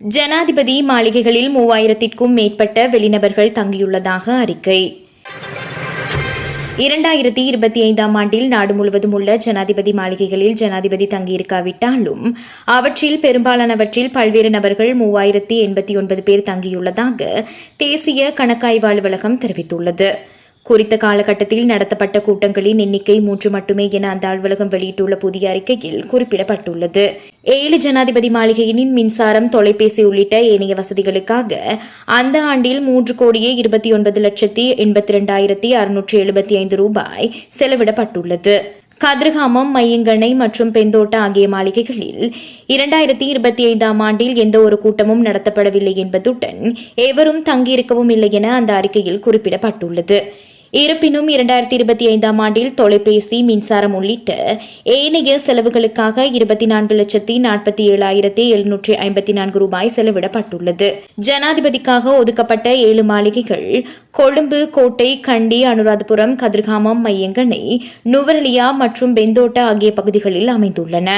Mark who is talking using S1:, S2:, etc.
S1: ஜனாதிபதி மாளிகைகளில் 3000க்கும் மேற்பட்ட வெளிநபர்கள் தங்கியுள்ளதாக அறிக்கை. 2025ஆம் ஆண்டில் நாடு முழுவதும் உள்ள ஜனாதிபதி மாளிகைகளில் ஜனாதிபதி தங்கியிருக்காவிட்டாலும் அவற்றில் பெரும்பாலானவற்றில் பல்வேறு நபர்கள் 3089 பேர் தங்கியுள்ளதாக தேசிய கணக்காய்வு அலுவலகம் தெரிவித்துள்ளது. குறித்த காலகட்டத்தில் நடத்தப்பட்ட கூட்டங்களின் எண்ணிக்கை 3 மட்டுமே என அந்த அலுவலகம் வெளியிட்டுள்ள புதிய அறிக்கையில் குறிப்பிடப்பட்டுள்ளது. 7 ஜனாதிபதி மாளிகையின் மின்சாரம், தொலைபேசி உள்ளிட்ட ஏனைய வசதிகளுக்காக அந்த ஆண்டில் 3,29,82,675 ரூபாய் செலவிடப்பட்டுள்ளது. கதிர்காமம், மையங்கணை மற்றும் பெந்தோட்ட ஆகிய மாளிகைகளில் 2025ஆம் ஆண்டில் எந்த ஒரு கூட்டமும் நடத்தப்படவில்லை என்பதுடன் எவரும் தங்கியிருக்கவும் இல்லை என அந்த அறிக்கையில் குறிப்பிடப்பட்டுள்ளது. இருப்பினும் 2025ஆம் ஆண்டில் தொலைபேசி, மின்சாரம் உள்ளிட்ட ஏனைய செலவுகளுக்காக 24,47,754 ரூபாய் செலவிடப்பட்டுள்ளது. ஜனாதிபதிக்காக ஒதுக்கப்பட்ட 7 மாளிகைகள் கொழும்பு, கோட்டை, கண்டி, அனுராதபுரம், கதிர்காமம், மையங்கணை, நுவரெலியா மற்றும் பெந்தோட்ட ஆகிய பகுதிகளில் அமைந்துள்ளன.